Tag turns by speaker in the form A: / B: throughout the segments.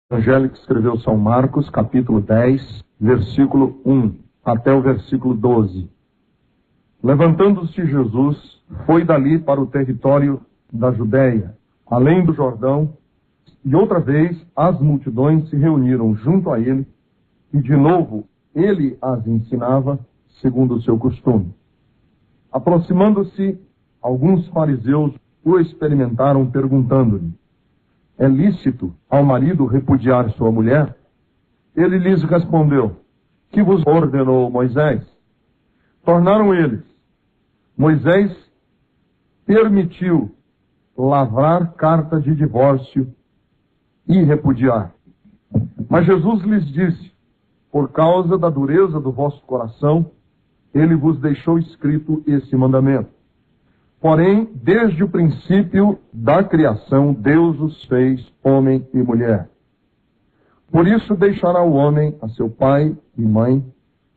A: Evangelho que escreveu São Marcos, capítulo 10, versículo 1 até o versículo 12. Levantando-se Jesus, foi dali para o território da Judéia, além do Jordão, e outra vez as multidões se reuniram junto a ele, e de novo ele as ensinava, segundo o seu costume. Aproximando-se, alguns fariseus o experimentaram, perguntando-lhe: é lícito ao marido repudiar sua mulher? Ele lhes respondeu: que vos ordenou Moisés? Tornaram eles: Moisés permitiu lavrar carta de divórcio e repudiar. Mas Jesus lhes disse: por causa da dureza do vosso coração, ele vos deixou escrito esse mandamento. Porém, desde o princípio da criação, Deus os fez homem e mulher. Por isso deixará o homem a seu pai e mãe,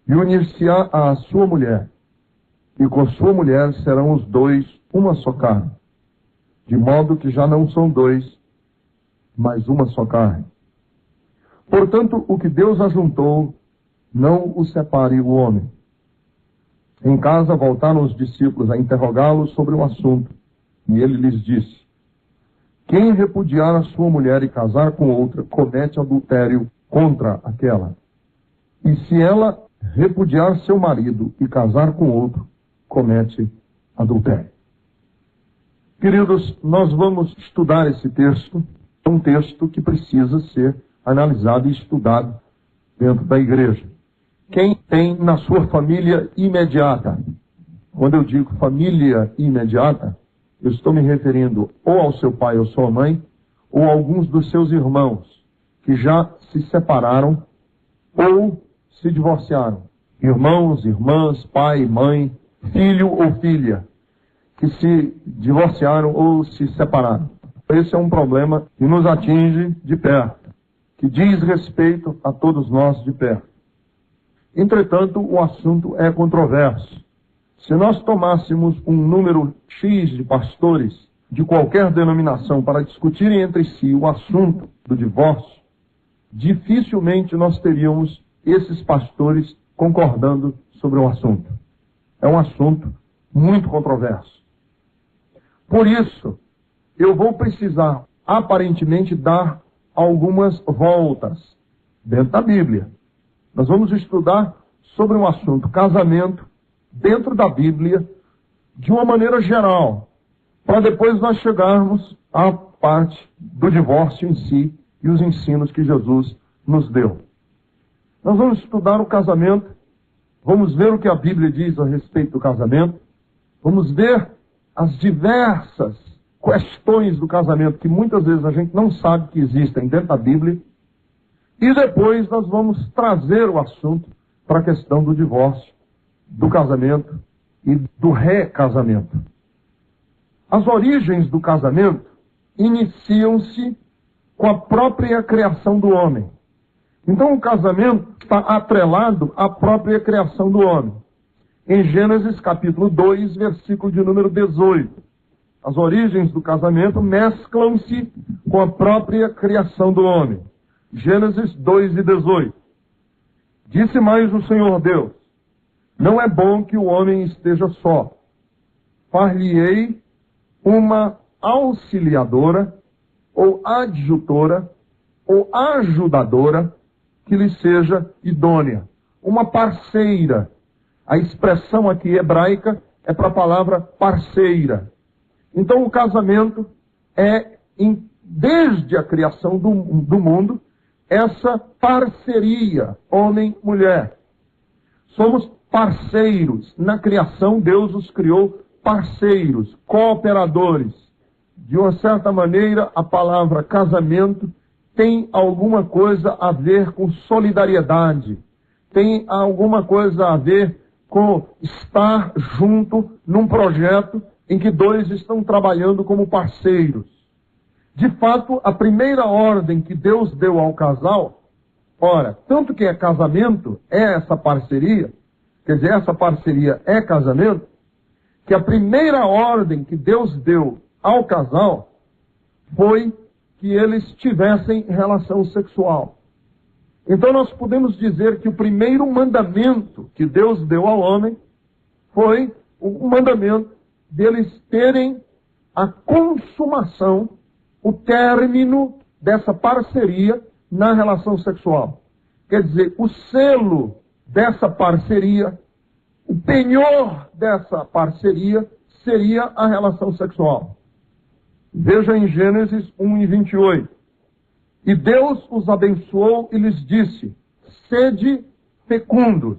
A: e unir-se-á à sua mulher, e com sua mulher serão os dois uma só carne. De modo que já não são dois, mas uma só carne. Portanto, o que Deus ajuntou, não o separe o homem. Em casa voltaram os discípulos a interrogá-lo sobre o assunto, e ele lhes disse: quem repudiar a sua mulher e casar com outra, comete adultério contra aquela. E se ela repudiar seu marido e casar com outro, comete adultério. Queridos, nós vamos estudar esse texto. É um texto que precisa ser analisado e estudado dentro da igreja. Quem tem na sua família imediata, quando eu digo família imediata, eu estou me referindo ou ao seu pai ou sua mãe, ou a alguns dos seus irmãos que já se separaram ou se divorciaram. Irmãos, irmãs, pai, mãe, filho ou filha, que se divorciaram ou se separaram. Esse é um problema que nos atinge de perto, que diz respeito a todos nós de perto. Entretanto, o assunto é controverso. Se nós tomássemos um número X de pastores de qualquer denominação para discutirem entre si o assunto do divórcio, dificilmente nós teríamos esses pastores concordando sobre o assunto. É um assunto muito controverso. Por isso, eu vou precisar, aparentemente, dar algumas voltas dentro da Bíblia. Nós vamos estudar sobre um assunto, casamento, dentro da Bíblia, de uma maneira geral, para depois nós chegarmos à parte do divórcio em si e os ensinos que Jesus nos deu. Nós vamos estudar o casamento, vamos ver o que a Bíblia diz a respeito do casamento, vamos ver as diversas questões do casamento que muitas vezes a gente não sabe que existem dentro da Bíblia. E depois nós vamos trazer o assunto para a questão do divórcio, do casamento e do recasamento. As origens do casamento iniciam-se com a própria criação do homem. Então o casamento está atrelado à própria criação do homem. Em Gênesis capítulo 2, versículo de número 18. As origens do casamento mesclam-se com a própria criação do homem. Gênesis 2 e 18. Disse mais o Senhor Deus: não é bom que o homem esteja só. Far-lhe-ei uma auxiliadora, ou adjutora, ou ajudadora, que lhe seja idônea. Uma parceira. A expressão aqui hebraica é para a palavra parceira. Então o casamento é, desde a criação do mundo, essa parceria, homem-mulher. Somos parceiros. Na criação, Deus os criou parceiros, cooperadores. De uma certa maneira, a palavra casamento tem alguma coisa a ver com solidariedade. Tem alguma coisa a ver com estar junto num projeto em que dois estão trabalhando como parceiros. De fato, a primeira ordem que Deus deu ao casal, ora, tanto que é casamento, é essa parceria, quer dizer, essa parceria é casamento, que a primeira ordem que Deus deu ao casal foi que eles tivessem relação sexual. Então nós podemos dizer que o primeiro mandamento que Deus deu ao homem foi o mandamento deles terem a consumação, o término dessa parceria na relação sexual. Quer dizer, o selo dessa parceria, o penhor dessa parceria seria a relação sexual. Veja em Gênesis 1:28. E Deus os abençoou e lhes disse: sede fecundos,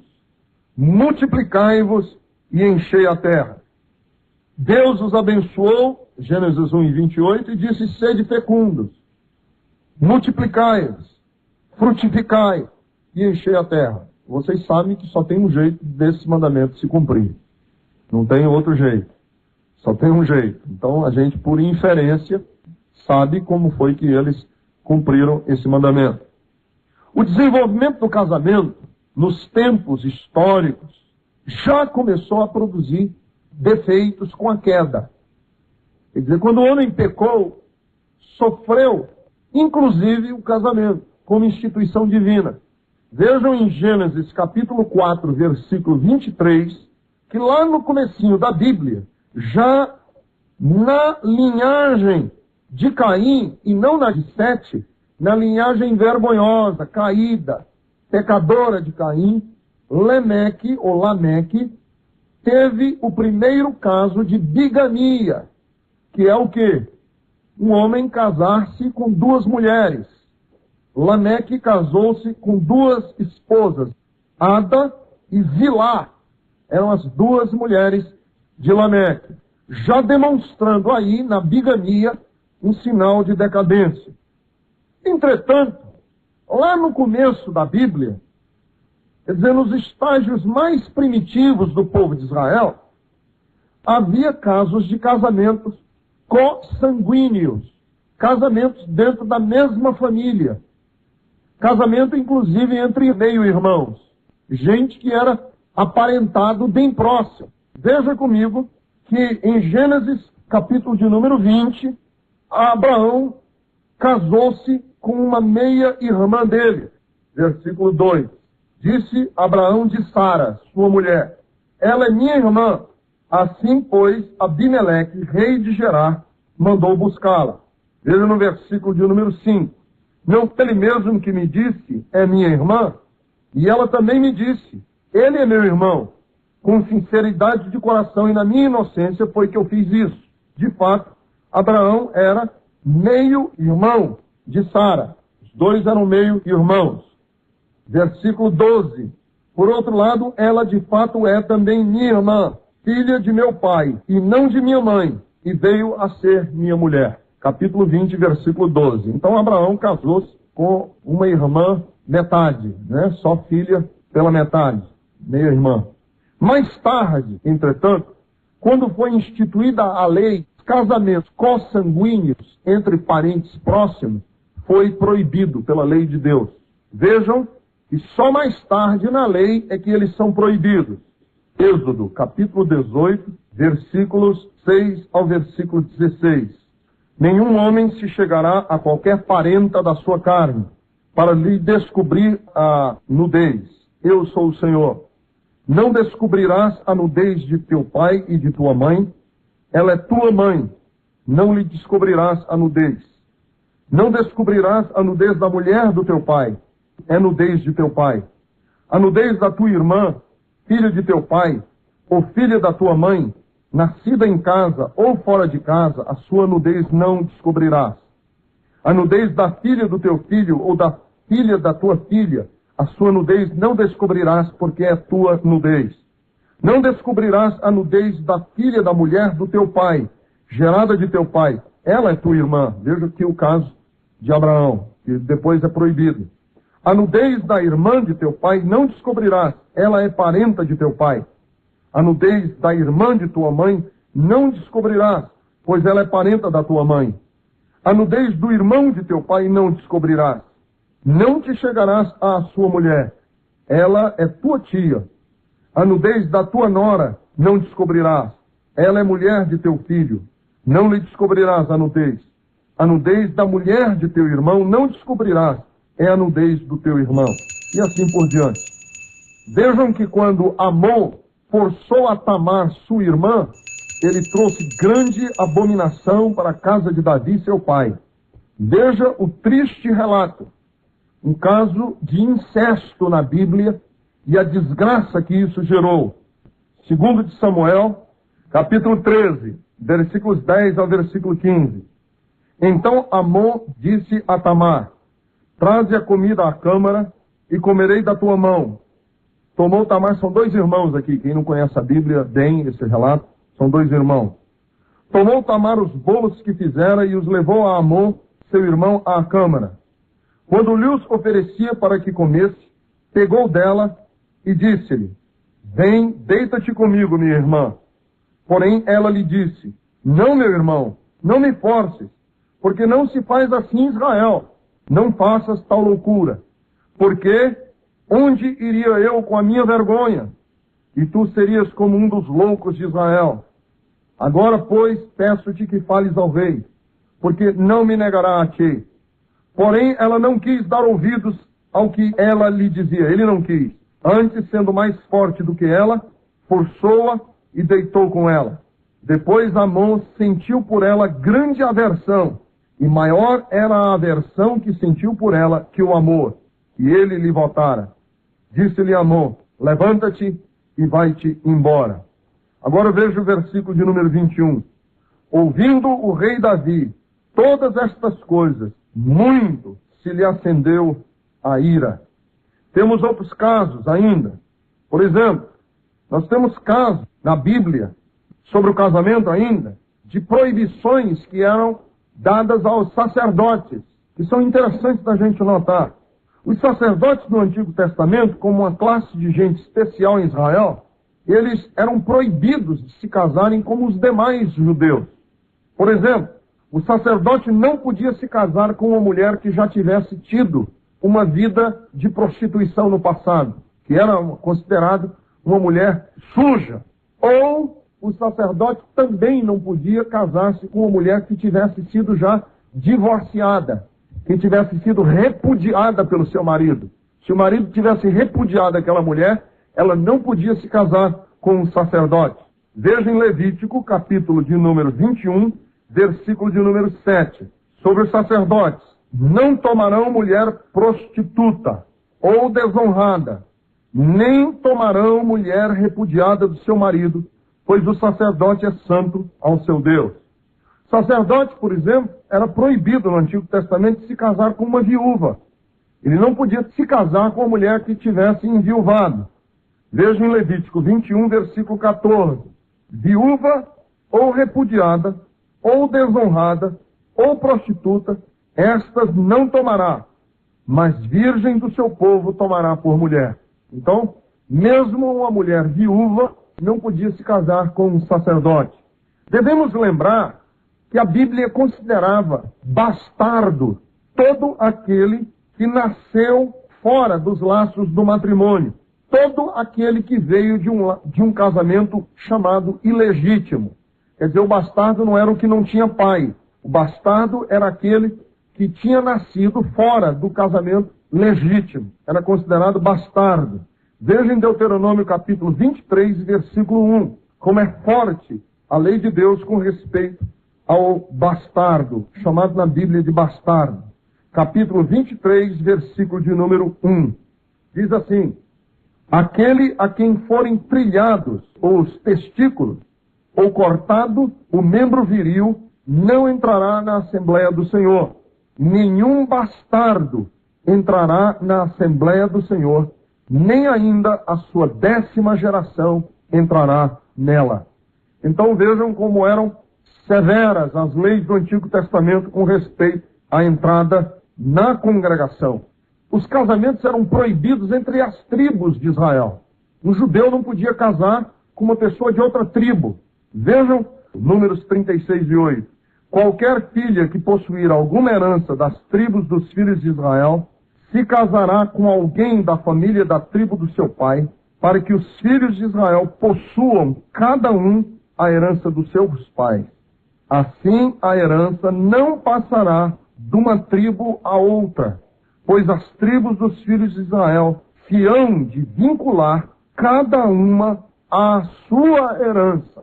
A: multiplicai-vos e enchei a terra. Deus os abençoou, Gênesis 1:28, e disse: sede fecundos, multiplicai-vos, frutificai e enchei a terra. Vocês sabem que só tem um jeito desse mandamento se cumprir. Não tem outro jeito. Só tem um jeito. Então a gente, por inferência, sabe como foi que eles cumpriram esse mandamento. O desenvolvimento do casamento, nos tempos históricos, já começou a produzir defeitos com a queda. Quer dizer, quando o homem pecou, sofreu, inclusive, o casamento, como instituição divina. Vejam em Gênesis capítulo 4, versículo 23, que lá no comecinho da Bíblia, já na linhagem de Caim, e não na de Sete, na linhagem vergonhosa, caída, pecadora de Caim, Lemeque, ou Lameque, teve o primeiro caso de bigamia, que é o quê? Um homem casar-se com duas mulheres. Lameque casou-se com duas esposas, Ada e Zilá, eram as duas mulheres de Lameque, já demonstrando aí, na bigamia, um sinal de decadência. Entretanto, lá no começo da Bíblia, quer dizer, nos estágios mais primitivos do povo de Israel, havia casos de casamentos consanguíneos, casamentos dentro da mesma família, casamento inclusive entre meio-irmãos, gente que era aparentado bem próximo. Veja comigo que em Gênesis, capítulo de número 20, Abraão casou-se com uma meia-irmã dele. Versículo 2. Disse Abraão de Sara, sua mulher: ela é minha irmã. Assim, pois, Abimeleque, rei de Gerar, mandou buscá-la. Veja no versículo de número 5. Não foi ele mesmo que me disse, é minha irmã? E ela também me disse, ele é meu irmão. Com sinceridade de coração e na minha inocência foi que eu fiz isso. De fato, Abraão era meio-irmão de Sara. Os dois eram meio-irmãos. Versículo 12. Por outro lado, ela de fato é também minha irmã, filha de meu pai, e não de minha mãe, e veio a ser minha mulher. Capítulo 20, versículo 12. Então Abraão casou-se com uma irmã metade, né? Só filha pela metade, meia-irmã. Mais tarde, entretanto, quando foi instituída a lei, casamentos consanguíneos entre parentes próximos, foi proibido pela lei de Deus. Vejam que só mais tarde na lei é que eles são proibidos. Êxodo, capítulo 18, versículos 6 ao versículo 16. Nenhum homem se chegará a qualquer parenta da sua carne, para lhe descobrir a nudez. Eu sou o Senhor. Não descobrirás a nudez de teu pai e de tua mãe, ela é tua mãe. Não lhe descobrirás a nudez. Não descobrirás a nudez da mulher do teu pai, é nudez de teu pai. A nudez da tua irmã, filha de teu pai, ou filha da tua mãe, nascida em casa ou fora de casa, a sua nudez não descobrirás. A nudez da filha do teu filho ou da filha da tua filha, a sua nudez não descobrirás, porque é tua nudez. Não descobrirás a nudez da filha da mulher do teu pai, gerada de teu pai. Ela é tua irmã. Veja aqui o caso de Abraão, que depois é proibido. A nudez da irmã de teu pai não descobrirás, ela é parenta de teu pai. A nudez da irmã de tua mãe não descobrirás, pois ela é parenta da tua mãe. A nudez do irmão de teu pai não descobrirás. Não te chegarás à sua mulher, ela é tua tia. A nudez da tua nora não descobrirás, ela é mulher de teu filho. Não lhe descobrirás a nudez. a nudez da mulher de teu irmão não descobrirás, é a nudez do teu irmão. E assim por diante. Vejam que quando Amon forçou a Tamar, sua irmã, ele trouxe grande abominação para a casa de Davi, seu pai. Veja o triste relato. Um caso de incesto na Bíblia e a desgraça que isso gerou. Segundo de Samuel, capítulo 13, versículos 10 ao versículo 15. Então Amon disse a Tamar: traze a comida à câmara e comerei da tua mão. Tomou Tamar, são dois irmãos aqui, quem não conhece a Bíblia bem, esse relato, são dois irmãos. Tomou Tamar os bolos que fizera e os levou a Amon, seu irmão, à câmara. Quando lhes oferecia para que comesse, pegou dela e disse-lhe: vem, deita-te comigo, minha irmã. Porém ela lhe disse: não, meu irmão, não me forces, porque não se faz assim em Israel. Não faças tal loucura, porque onde iria eu com a minha vergonha? E tu serias como um dos loucos de Israel. Agora, pois, peço-te que fales ao rei, porque não me negará a ti. Porém, ela não quis dar ouvidos ao que ela lhe dizia. Ele não quis. Antes, sendo mais forte do que ela, forçou-a e deitou com ela. Depois Amon sentiu por ela grande aversão, e maior era a aversão que sentiu por ela que o amor, e ele lhe voltara. Disse-lhe Amon: levanta-te e vai-te embora. Agora veja o versículo de número 21. Ouvindo o rei Davi todas estas coisas, muito se lhe acendeu a ira. Temos outros casos ainda. Por exemplo, nós temos casos na Bíblia, sobre o casamento ainda, de proibições que eram dadas aos sacerdotes, que são interessantes da gente notar. Os sacerdotes do Antigo Testamento, como uma classe de gente especial em Israel, eles eram proibidos de se casarem como os demais judeus. Por exemplo, o sacerdote não podia se casar com uma mulher que já tivesse tido uma vida de prostituição no passado, que era considerado uma mulher suja. Ou o sacerdote também não podia casar-se com uma mulher que tivesse sido já divorciada, que tivesse sido repudiada pelo seu marido. Se o marido tivesse repudiado aquela mulher, ela não podia se casar com o sacerdote. Veja em Levítico, capítulo de número 21, versículo de número 7, sobre os sacerdotes. Não tomarão mulher prostituta ou desonrada, nem tomarão mulher repudiada do seu marido, pois o sacerdote é santo ao seu Deus. Sacerdote, por exemplo, era proibido no Antigo Testamento de se casar com uma viúva. Ele não podia se casar com uma mulher que tivesse enviuvado. Veja em Levítico 21, versículo 14. Viúva ou repudiada, ou desonrada, ou prostituta, estas não tomará, mas virgem do seu povo tomará por mulher. Então, mesmo uma mulher viúva não podia se casar com um sacerdote. Devemos lembrar que a Bíblia considerava bastardo todo aquele que nasceu fora dos laços do matrimônio. Todo aquele que veio de um casamento chamado ilegítimo. Quer dizer, o bastardo não era o que não tinha pai. O bastardo era aquele que tinha nascido fora do casamento legítimo. Era considerado bastardo. Veja em Deuteronômio capítulo 23, versículo 1, como é forte a lei de Deus com respeito ao bastardo, chamado na Bíblia de bastardo. Capítulo 23, versículo de número 1. Diz assim: aquele a quem forem trilhados os testículos, ou cortado o membro viril, não entrará na Assembleia do Senhor. Nenhum bastardo entrará na Assembleia do Senhor, nem ainda a sua 10ª geração entrará nela. Então vejam como eram severas as leis do Antigo Testamento com respeito à entrada na congregação. Os casamentos eram proibidos entre as tribos de Israel. Um judeu não podia casar com uma pessoa de outra tribo. Vejam Números 36 e 8. Qualquer filha que possuir alguma herança das tribos dos filhos de Israel, se casará com alguém da família da tribo do seu pai, para que os filhos de Israel possuam cada um a herança dos seus pais. Assim a herança não passará de uma tribo a outra, pois as tribos dos filhos de Israel se hão de vincular cada uma à sua herança.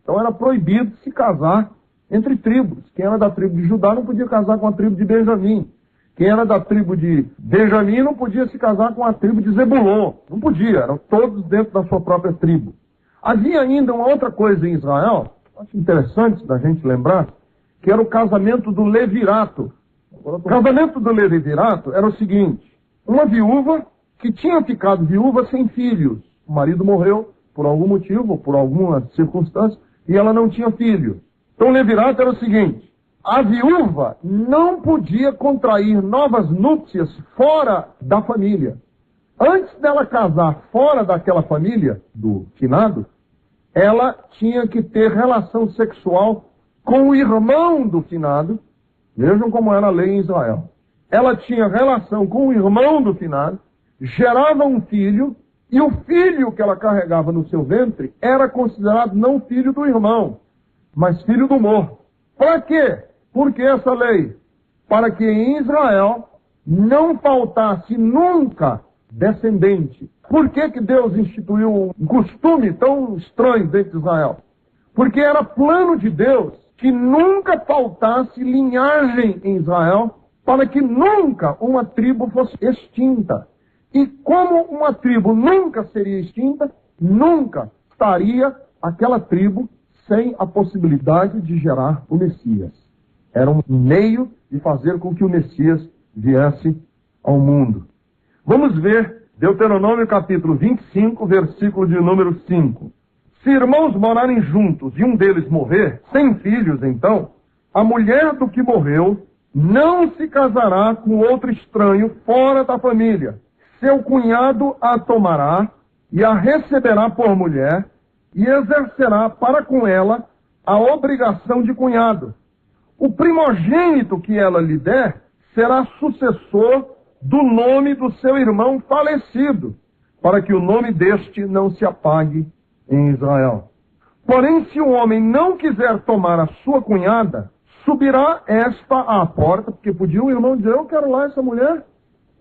A: Então era proibido se casar entre tribos. Quem era da tribo de Judá não podia casar com a tribo de Benjamim. Quem era da tribo de Benjamim não podia se casar com a tribo de Zebulon. Não podia, eram todos dentro da sua própria tribo. Havia ainda uma outra coisa em Israel, acho interessante da gente lembrar, que era o casamento do levirato. O casamento do levirato era o seguinte: uma viúva que tinha ficado viúva sem filhos. O marido morreu por algum motivo, por alguma circunstância, e ela não tinha filhos. Então o levirato era o seguinte: a viúva não podia contrair novas núpcias fora da família. Antes dela casar fora daquela família, do finado, ela tinha que ter relação sexual com o irmão do finado. Vejam como era a lei em Israel. Ela tinha relação com o irmão do finado, gerava um filho, e o filho que ela carregava no seu ventre era considerado não filho do irmão, mas filho do morto. Para quê? Por que essa lei? Para que em Israel não faltasse nunca descendente. Por que que Deus instituiu um costume tão estranho dentro de Israel? Porque era plano de Deus que nunca faltasse linhagem em Israel, para que nunca uma tribo fosse extinta. E como uma tribo nunca seria extinta, nunca estaria aquela tribo sem a possibilidade de gerar o Messias. Era um meio de fazer com que o Messias viesse ao mundo. Vamos ver Deuteronômio capítulo 25, versículo de número 5. Se irmãos morarem juntos e um deles morrer, sem filhos então, a mulher do que morreu não se casará com outro estranho fora da família. Seu cunhado a tomará e a receberá por mulher e exercerá para com ela a obrigação de cunhado. O primogênito que ela lhe der será sucessor do nome do seu irmão falecido, para que o nome deste não se apague em Israel. Porém, se o homem não quiser tomar a sua cunhada, subirá esta à porta, porque podia o irmão dizer: eu quero lá essa mulher,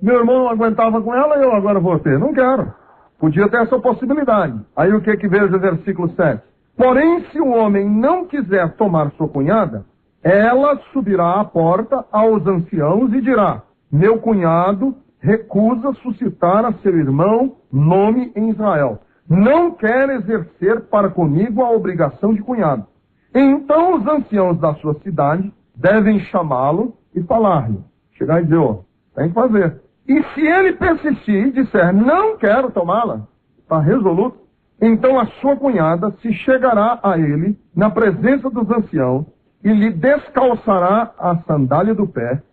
A: meu irmão não aguentava com ela, eu agora vou ter. Não quero. Podia ter essa possibilidade. Aí o que veja o versículo 7? Porém, se o homem não quiser tomar sua cunhada, ela subirá à porta aos anciãos e dirá: meu cunhado recusa suscitar a seu irmão nome em Israel. Não quer exercer para comigo a obrigação de cunhado. Então os anciãos da sua cidade devem chamá-lo e falar-lhe. Chegar e dizer: ó, tem que fazer. E se ele persistir e disser: não quero tomá-la, está resoluto, então a sua cunhada se chegará a ele na presença dos anciãos e lhe descalçará a sandália do pé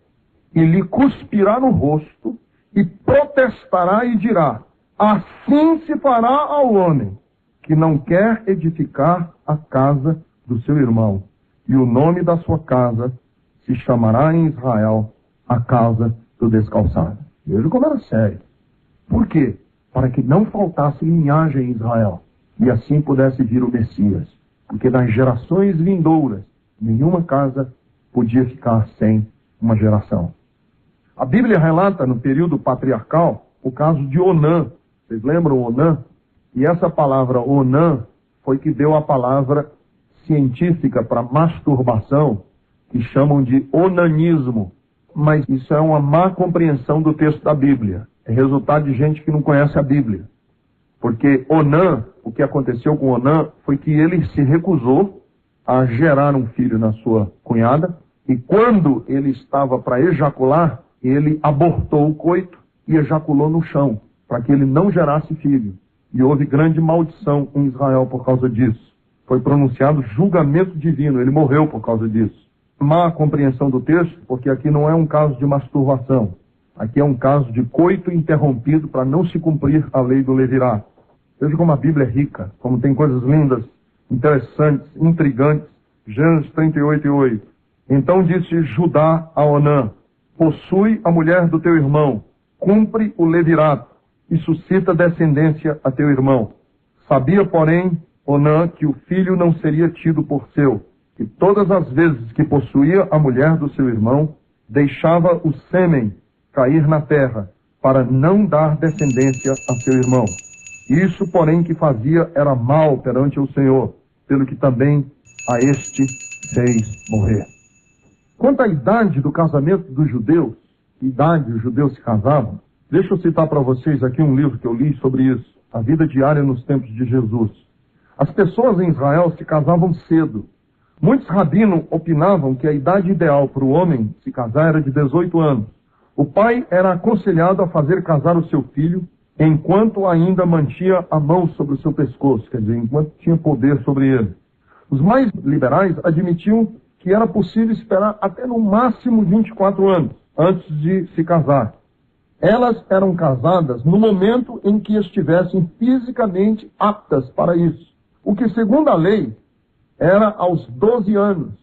A: e lhe cuspirá no rosto e protestará e dirá: assim se fará ao homem que não quer edificar a casa do seu irmão, e o nome da sua casa se chamará em Israel a casa do descalçado. Veja como era sério. Por quê? Para que não faltasse linhagem em Israel, e assim pudesse vir o Messias. Porque nas gerações vindouras, nenhuma casa podia ficar sem uma geração. A Bíblia relata no período patriarcal o caso de Onã. Vocês lembram Onã? E essa palavra Onã foi que deu a palavra científica para masturbação, que chamam de onanismo. Mas isso é uma má compreensão do texto da Bíblia. É resultado de gente que não conhece a Bíblia. Porque Onã, o que aconteceu com Onã foi que ele se recusou a gerar um filho na sua cunhada, e quando ele estava para ejacular, ele abortou o coito e ejaculou no chão, para que ele não gerasse filho. E houve grande maldição em Israel por causa disso. Foi pronunciado julgamento divino, ele morreu por causa disso. Má compreensão do texto, porque aqui não é um caso de masturbação. Aqui é um caso de coito interrompido para não se cumprir a lei do levirato. Veja como a Bíblia é rica, como tem coisas lindas, interessantes, intrigantes. Gênesis 38:8. Então disse Judá a Onã: possui a mulher do teu irmão, cumpre o levirato e suscita descendência a teu irmão. Sabia, porém, Onã que o filho não seria tido por seu, que todas as vezes que possuía a mulher do seu irmão, deixava o sêmen cair na terra, para não dar descendência a seu irmão. Isso, porém, que fazia era mal perante o Senhor, pelo que também a este fez morrer. Quanto à idade do casamento dos judeus, que idade os judeus se casavam, deixa eu citar para vocês aqui um livro que eu li sobre isso, A Vida Diária nos Tempos de Jesus. As pessoas em Israel se casavam cedo. Muitos rabinos opinavam que a idade ideal para o homem se casar era de 18 anos. O pai era aconselhado a fazer casar o seu filho enquanto ainda mantinha a mão sobre o seu pescoço, quer dizer, enquanto tinha poder sobre ele. Os mais liberais admitiam que era possível esperar até no máximo 24 anos antes de se casar. Elas eram casadas no momento em que estivessem fisicamente aptas para isso, o que, segundo a lei, era aos 12 anos.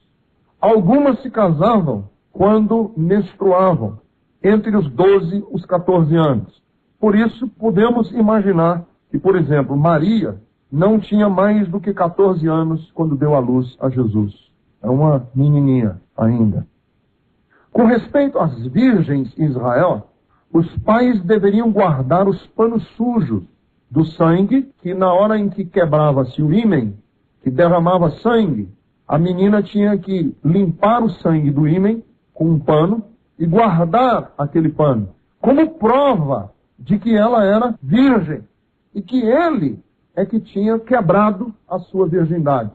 A: Algumas se casavam quando menstruavam, entre os 12 e os 14 anos. Por isso, podemos imaginar que, por exemplo, Maria não tinha mais do que 14 anos quando deu à luz a Jesus. É uma menininha ainda. Com respeito às virgens em Israel, os pais deveriam guardar os panos sujos do sangue, que na hora em que quebrava-se o ímen, que derramava sangue, a menina tinha que limpar o sangue do ímen com um pano e guardar aquele pano, como prova de que ela era virgem e que ele é que tinha quebrado a sua virgindade.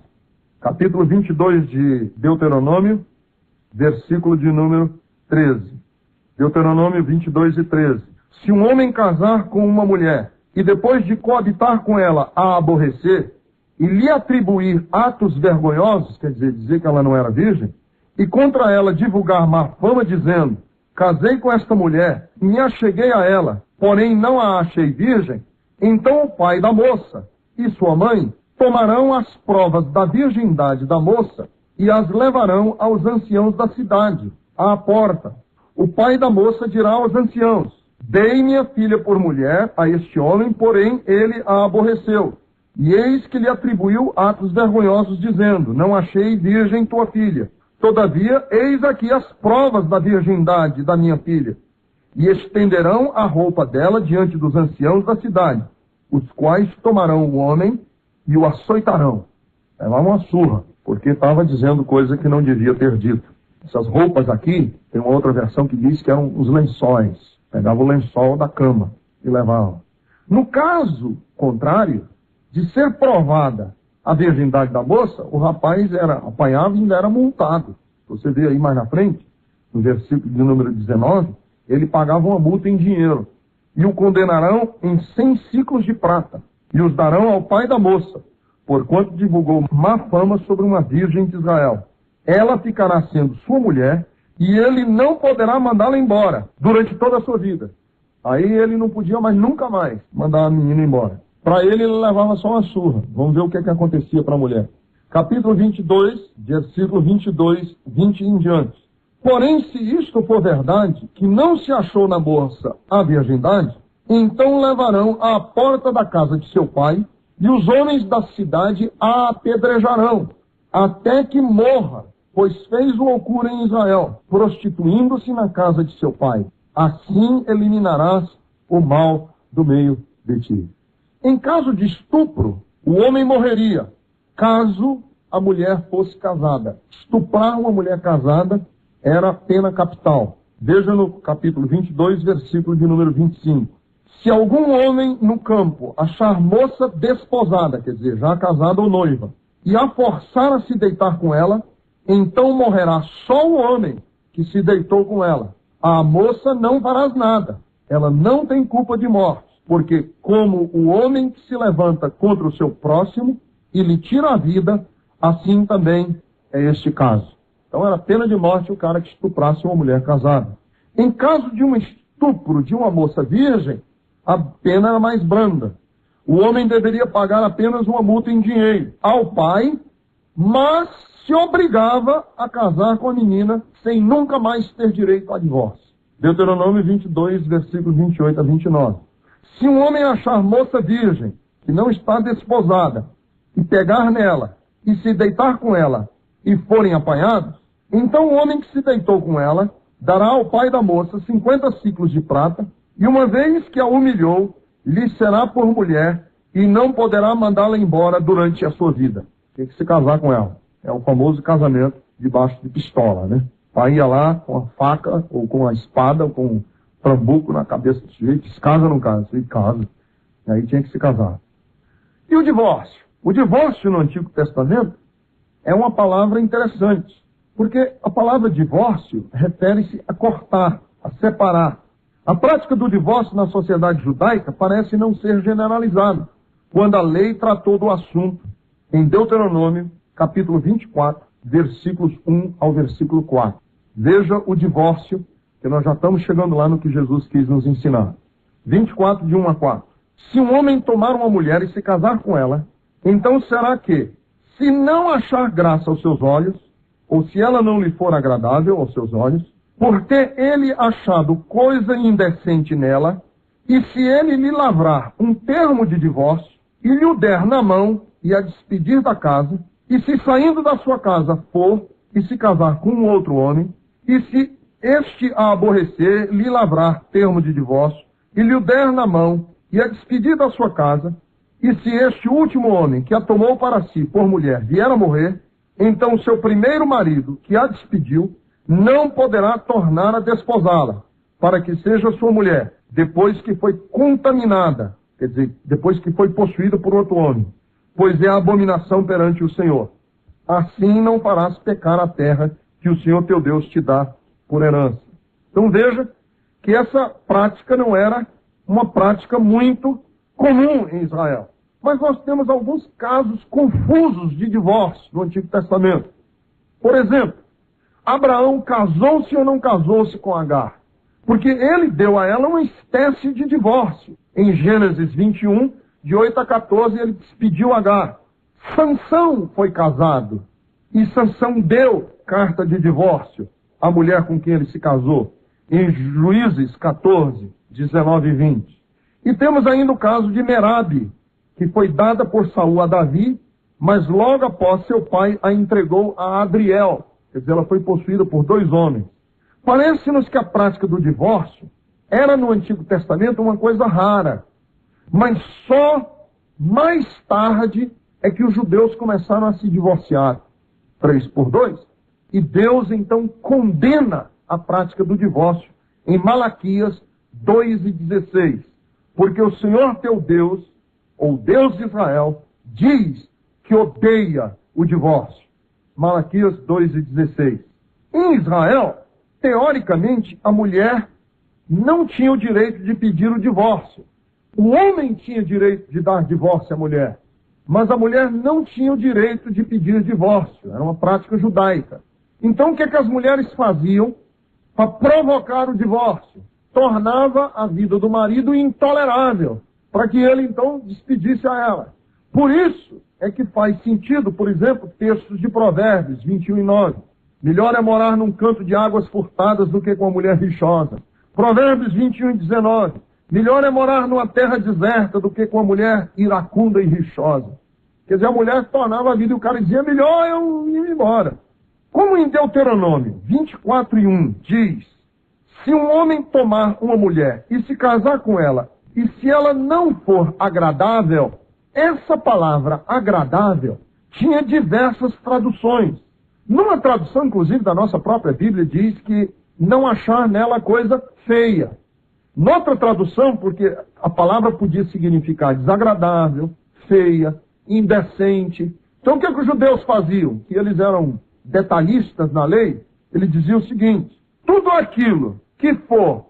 A: Capítulo 22 de Deuteronômio, versículo de número 13. Deuteronômio 22 e 13. Se um homem casar com uma mulher e depois de coabitar com ela a aborrecer e lhe atribuir atos vergonhosos, quer dizer que ela não era virgem, e contra ela divulgar má fama dizendo, casei com esta mulher, me acheguei a ela, porém não a achei virgem, então o pai da moça e sua mãe tomarão as provas da virgindade da moça e as levarão aos anciãos da cidade, à porta. O pai da moça dirá aos anciãos, dei minha filha por mulher a este homem, porém ele a aborreceu. E eis que lhe atribuiu atos vergonhosos, dizendo, não achei virgem tua filha. Todavia, eis aqui as provas da virgindade da minha filha. E estenderão a roupa dela diante dos anciãos da cidade, os quais tomarão o homem e o açoitarão. É lá uma surra, porque estava dizendo coisa que não devia ter dito. Essas roupas aqui, tem uma outra versão que diz que eram os lençóis. Pegava o lençol da cama e levavam. No caso contrário, de ser provada a virgindade da moça, o rapaz era apanhado e ainda era multado. Você vê aí mais na frente, no versículo de número 19, ele pagava uma multa em dinheiro. E o condenarão em 100 ciclos de prata. E os darão ao pai da moça, porquanto divulgou má fama sobre uma virgem de Israel. Ela ficará sendo sua mulher, e ele não poderá mandá-la embora durante toda a sua vida. Aí ele não podia mais nunca mais mandar a menina embora. Para ele levava só uma surra. Vamos ver o que acontecia para a mulher. Capítulo 22, versículo 22, 20 em diante. Porém, se isto for verdade, que não se achou na moça a virgindade, então levarão à porta da casa de seu pai, e os homens da cidade a apedrejarão, até que morra, pois fez loucura em Israel, prostituindo-se na casa de seu pai. Assim eliminarás o mal do meio de ti. Em caso de estupro, o homem morreria, caso a mulher fosse casada. Estuprar uma mulher casada era pena capital. Veja no capítulo 22, versículo de número 25. Se algum homem no campo achar moça desposada, quer dizer, já casada ou noiva, e a forçar a se deitar com ela, então morrerá só o homem que se deitou com ela. A moça não farás nada. Ela não tem culpa de morte, porque como o homem que se levanta contra o seu próximo e lhe tira a vida, assim também é este caso. Então era pena de morte o cara que estuprasse uma mulher casada. Em caso de um estupro de uma moça virgem, a pena era mais branda. O homem deveria pagar apenas uma multa em dinheiro ao pai, mas se obrigava a casar com a menina sem nunca mais ter direito a divórcio. Deuteronômio 22, versículos 28 a 29. Se um homem achar moça virgem, que não está desposada, e pegar nela, e se deitar com ela, e forem apanhados, então o homem que se deitou com ela dará ao pai da moça 50 ciclos de prata, e uma vez que a humilhou, lhe será por mulher, e não poderá mandá-la embora durante a sua vida. Tem que se casar com ela. É o famoso casamento debaixo de pistola, né? O pai ia lá com a faca, ou com a espada, ou com um trambuco na cabeça do sujeito, se casa ou não casa? Se casa. E aí tinha que se casar. E o divórcio? O divórcio no Antigo Testamento é uma palavra interessante, porque a palavra divórcio refere-se a cortar, a separar. A prática do divórcio na sociedade judaica parece não ser generalizada, quando a lei tratou do assunto em Deuteronômio, capítulo 24, versículos 1 ao versículo 4. Veja o divórcio, que nós já estamos chegando lá no que Jesus quis nos ensinar. 24, de 1 a 4. Se um homem tomar uma mulher e se casar com ela, então será que, se não achar graça aos seus olhos, ou se ela não lhe for agradável aos seus olhos, por ter ele achado coisa indecente nela, e se ele lhe lavrar um termo de divórcio, e lhe o der na mão, e a despedir da casa, e se saindo da sua casa for, e se casar com um outro homem, e se este a aborrecer, lhe lavrar termo de divórcio, e lhe o der na mão, e a despedir da sua casa, e se este último homem, que a tomou para si por mulher, vier a morrer, então seu primeiro marido, que a despediu, não poderá tornar a desposá-la, para que seja sua mulher, depois que foi contaminada, quer dizer, depois que foi possuída por outro homem, pois é a abominação perante o Senhor. Assim não farás pecar a terra que o Senhor teu Deus te dá por herança. Então veja que essa prática não era uma prática muito comum em Israel. Mas nós temos alguns casos confusos de divórcio no Antigo Testamento. Por exemplo, Abraão casou-se ou não casou-se com Agar? Porque ele deu a ela uma espécie de divórcio. Em Gênesis 21, de 8 a 14, ele despediu Agar. Sansão foi casado. E Sansão deu carta de divórcio à mulher com quem ele se casou. Em Juízes 14, 19 e 20. E temos ainda o caso de Merabe, que foi dada por Saul a Davi, mas logo após seu pai a entregou a Adriel. Quer dizer, ela foi possuída por 2 homens. Parece-nos que a prática do divórcio era no Antigo Testamento uma coisa rara. Mas só mais tarde é que os judeus começaram a se divorciar 3x2. E Deus então condena a prática do divórcio em Malaquias 2:16. Porque o Senhor teu Deus, ou Deus de Israel, diz que odeia o divórcio. Malaquias 2:16. Em Israel, teoricamente, a mulher não tinha o direito de pedir o divórcio. O homem tinha direito de dar divórcio à mulher, mas a mulher não tinha o direito de pedir divórcio. Era uma prática judaica. Então, o que as mulheres faziam para provocar o divórcio? Tornava a vida do marido intolerável, para que ele, então, despedisse a ela. Por isso é que faz sentido, por exemplo, textos de Provérbios 21:9. Melhor é morar num canto de águas furtadas do que com uma mulher rixosa. Provérbios 21:19. Melhor é morar numa terra deserta do que com uma mulher iracunda e rixosa. Quer dizer, a mulher tornava a vida e o cara dizia, melhor eu ir embora. Como em Deuteronômio 24:1 diz, se um homem tomar uma mulher e se casar com ela, e se ela não for agradável, essa palavra agradável tinha diversas traduções. Numa tradução, inclusive, da nossa própria Bíblia, diz que não achar nela coisa feia. Noutra tradução, porque a palavra podia significar desagradável, feia, indecente. Então o que os judeus faziam? Que eles eram detalhistas na lei, eles diziam o seguinte, tudo aquilo que for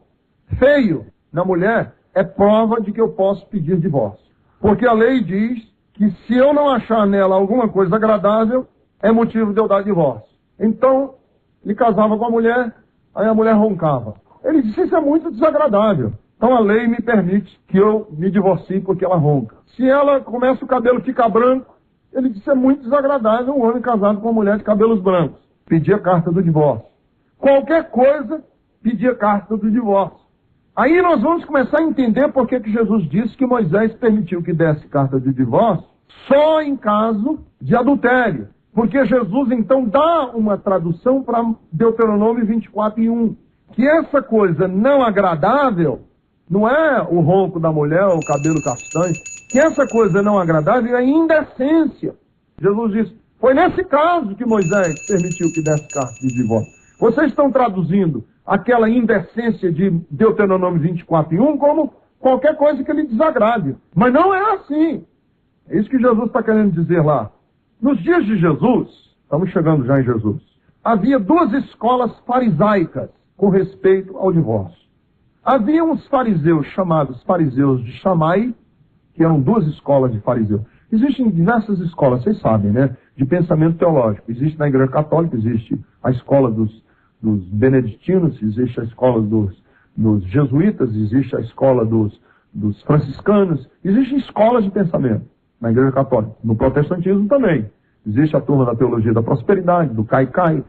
A: feio na mulher é prova de que eu posso pedir divórcio. Porque a lei diz que se eu não achar nela alguma coisa agradável, é motivo de eu dar divórcio. Então, ele casava com a mulher, aí a mulher roncava. Ele disse, isso é muito desagradável. Então a lei me permite que eu me divorcie porque ela ronca. Se ela começa o cabelo ficar branco, ele disse, é muito desagradável um homem casado com uma mulher de cabelos brancos. Pedia carta do divórcio. Qualquer coisa, pedia carta do divórcio. Aí nós vamos começar a entender por que Jesus disse que Moisés permitiu que desse carta de divórcio só em caso de adultério. Porque Jesus então dá uma tradução para Deuteronômio 24:1, que essa coisa não agradável não é o ronco da mulher, o cabelo castanho, que essa coisa não agradável é indecência. Jesus diz, foi nesse caso que Moisés permitiu que desse carta de divórcio. Vocês estão traduzindo aquela indecência de Deuteronômio 24:1 como qualquer coisa que lhe desagrade. Mas não é assim. É isso que Jesus está querendo dizer lá. Nos dias de Jesus, estamos chegando já em Jesus, havia duas escolas farisaicas com respeito ao divórcio. Havia uns fariseus chamados fariseus de Shammai, que eram duas escolas de fariseus. Existem diversas escolas, vocês sabem, né? De pensamento teológico. Existe na Igreja Católica, existe a escola dos beneditinos, existe a escola dos jesuítas, existe a escola dos franciscanos. Existem escolas de pensamento na Igreja Católica. No protestantismo também. Existe a turma da teologia da prosperidade, do cai-cai.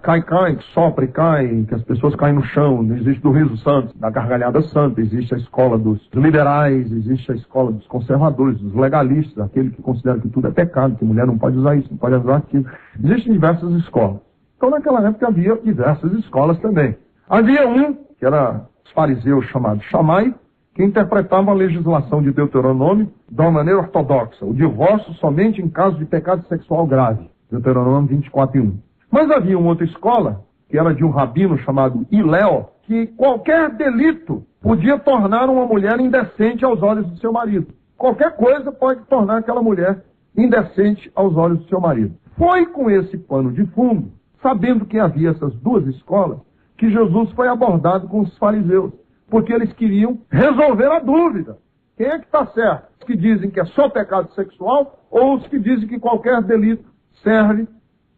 A: Cai-cai, que sopra e cai, que as pessoas caem no chão. Existe do riso santo, da gargalhada santa. Existe a escola dos liberais, existe a escola dos conservadores, dos legalistas, aquele que considera que tudo é pecado, que mulher não pode usar isso, não pode usar aquilo. Existem diversas escolas. Então naquela época havia diversas escolas também. Havia um, que era os fariseus chamados Shammai, que interpretavam a legislação de Deuteronômio de uma maneira ortodoxa. O divórcio somente em caso de pecado sexual grave. Deuteronômio 24:1. Mas havia uma outra escola, que era de um rabino chamado Hilel, que qualquer delito podia tornar uma mulher indecente aos olhos do seu marido. Qualquer coisa pode tornar aquela mulher indecente aos olhos do seu marido. Foi com esse pano de fundo, sabendo que havia essas duas escolas, que Jesus foi abordado com os fariseus. Porque eles queriam resolver a dúvida. Quem é que está certo? Os que dizem que é só pecado sexual ou os que dizem que qualquer delito serve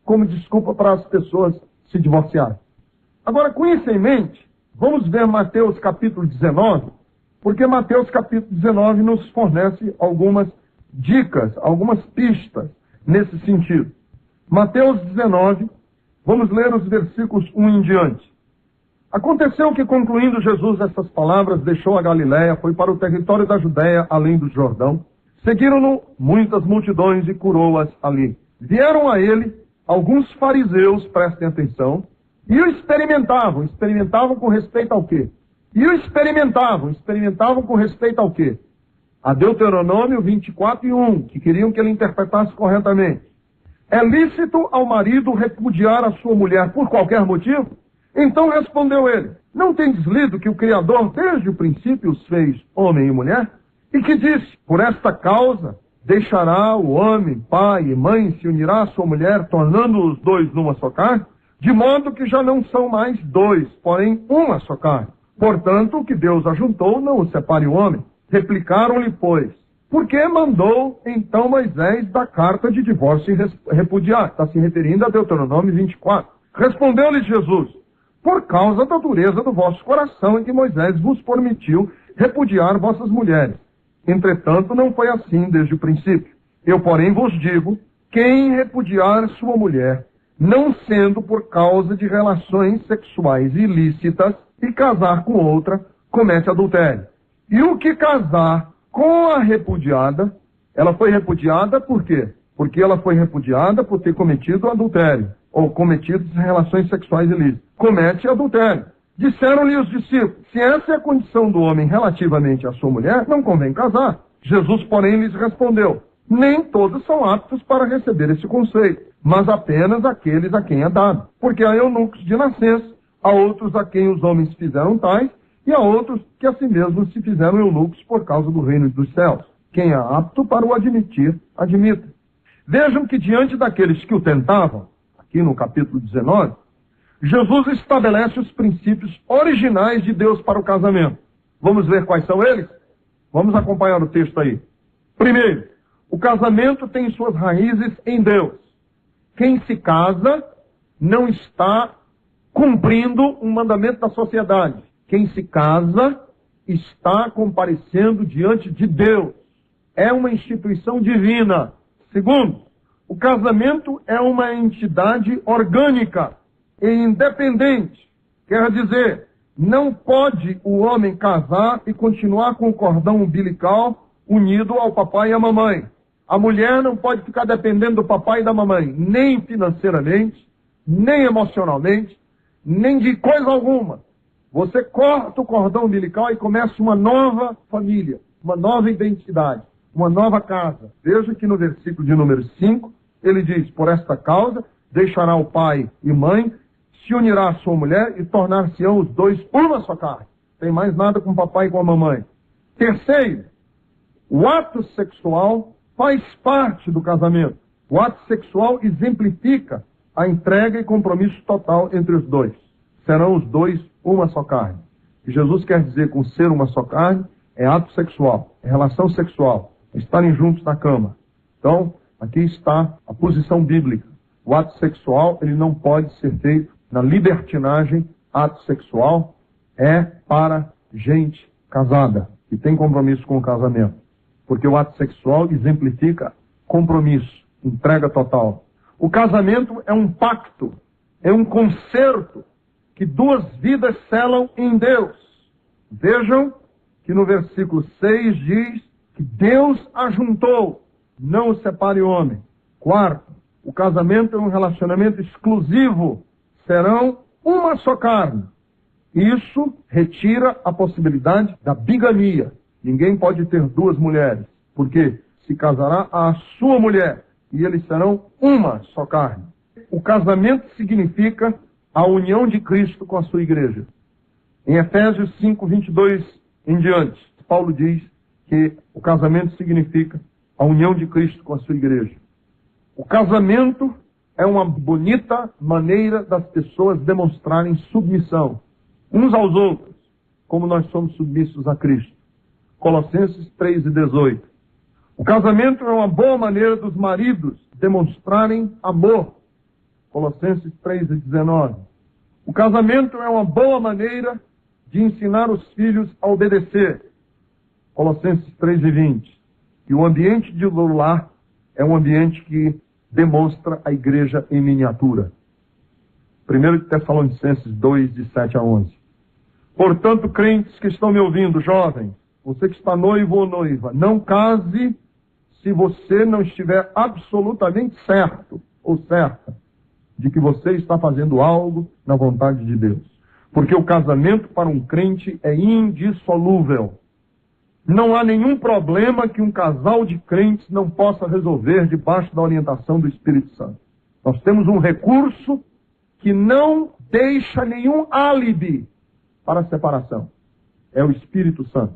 A: como desculpa para as pessoas se divorciarem? Agora, com isso em mente, vamos ver Mateus capítulo 19, porque Mateus capítulo 19 nos fornece algumas dicas, algumas pistas nesse sentido. Mateus 19, vamos ler os versículos 1 em diante. Aconteceu que, concluindo Jesus essas palavras, deixou a Galiléia, foi para o território da Judéia, além do Jordão. Seguiram-no muitas multidões e curou-as ali. Vieram a ele alguns fariseus, prestem atenção, e o experimentavam. Experimentavam com respeito ao quê? Experimentavam com respeito ao quê? A Deuteronômio 24:1, que queriam que ele interpretasse corretamente. É lícito ao marido repudiar a sua mulher por qualquer motivo? Então respondeu ele, não tendes lido que o Criador desde o princípio os fez homem e mulher? E que disse, por esta causa deixará o homem, pai e mãe, se unirá à sua mulher, tornando os dois numa só carne? De modo que já não são mais dois, porém uma só carne. Portanto, o que Deus ajuntou, não o separe o homem. Replicaram-lhe, pois, por que mandou então Moisés da carta de divórcio e repudiar? Está se referindo a Deuteronômio 24. Respondeu-lhe Jesus, por causa da dureza do vosso coração em que Moisés vos permitiu repudiar vossas mulheres. Entretanto, não foi assim desde o princípio. Eu, porém, vos digo, quem repudiar sua mulher, não sendo por causa de relações sexuais ilícitas, e casar com outra, comete adultério. E o que casar com a repudiada, ela foi repudiada por quê? Porque ela foi repudiada por ter cometido adultério, ou cometido relações sexuais ilícitas. Comete adultério. Disseram-lhe os discípulos, se essa é a condição do homem relativamente à sua mulher, não convém casar. Jesus, porém, lhes respondeu, nem todos são aptos para receber esse conceito, mas apenas aqueles a quem é dado. Porque há eunucos de nascença, há outros a quem os homens fizeram tais, e há outros que a si mesmos se fizeram eunucos por causa do reino dos céus. Quem é apto para o admitir, admita. Vejam que diante daqueles que o tentavam, aqui no capítulo 19, Jesus estabelece os princípios originais de Deus para o casamento. Vamos ver quais são eles? Vamos acompanhar o texto aí. Primeiro, o casamento tem suas raízes em Deus. Quem se casa não está cumprindo um mandamento da sociedade. Quem se casa está comparecendo diante de Deus. É uma instituição divina. Segundo, o casamento é uma entidade orgânica e independente. Quer dizer, não pode o homem casar e continuar com o cordão umbilical unido ao papai e à mamãe. A mulher não pode ficar dependendo do papai e da mamãe, nem financeiramente, nem emocionalmente, nem de coisa alguma. Você corta o cordão umbilical e começa uma nova família, uma nova identidade, uma nova casa. Veja que no versículo de número 5, ele diz: por esta causa, deixará o pai e mãe, se unirá à sua mulher e tornar-se-ão os dois uma só carne. Tem mais nada com o papai e com a mamãe. Terceiro, o ato sexual faz parte do casamento. O ato sexual exemplifica a entrega e compromisso total entre os dois. Serão os dois uma só carne. O que Jesus quer dizer com ser uma só carne é ato sexual, é relação sexual, é estarem juntos na cama. Então, aqui está a posição bíblica. O ato sexual, ele não pode ser feito na libertinagem. Ato sexual é para gente casada, que tem compromisso com o casamento. Porque o ato sexual exemplifica compromisso, entrega total. O casamento é um pacto, é um concerto que duas vidas selam em Deus. Vejam que no versículo 6 diz que Deus ajuntou, não o separe o homem. Quarto, o casamento é um relacionamento exclusivo, serão uma só carne. Isso retira a possibilidade da bigamia. Ninguém pode ter duas mulheres, porque se casará a sua mulher e eles serão uma só carne. O casamento significa a união de Cristo com a sua igreja. Em Efésios 5, 22 em diante, Paulo diz que o casamento significa a união de Cristo com a sua igreja. O casamento é uma bonita maneira das pessoas demonstrarem submissão uns aos outros, como nós somos submissos a Cristo. Colossenses 3 e 18. O casamento é uma boa maneira dos maridos demonstrarem amor. Colossenses 3 e 19. O casamento é uma boa maneira de ensinar os filhos a obedecer. Colossenses 3 e 20. E o ambiente do lar é um ambiente que demonstra a igreja em miniatura. 1 Tessalonicenses 2, de 7 a 11. Portanto, crentes que estão me ouvindo, jovens, você que está noivo ou noiva, não case se você não estiver absolutamente certo ou certa de que você está fazendo algo na vontade de Deus. Porque o casamento para um crente é indissolúvel. Não há nenhum problema que um casal de crentes não possa resolver debaixo da orientação do Espírito Santo. Nós temos um recurso que não deixa nenhum álibi para a separação. É o Espírito Santo.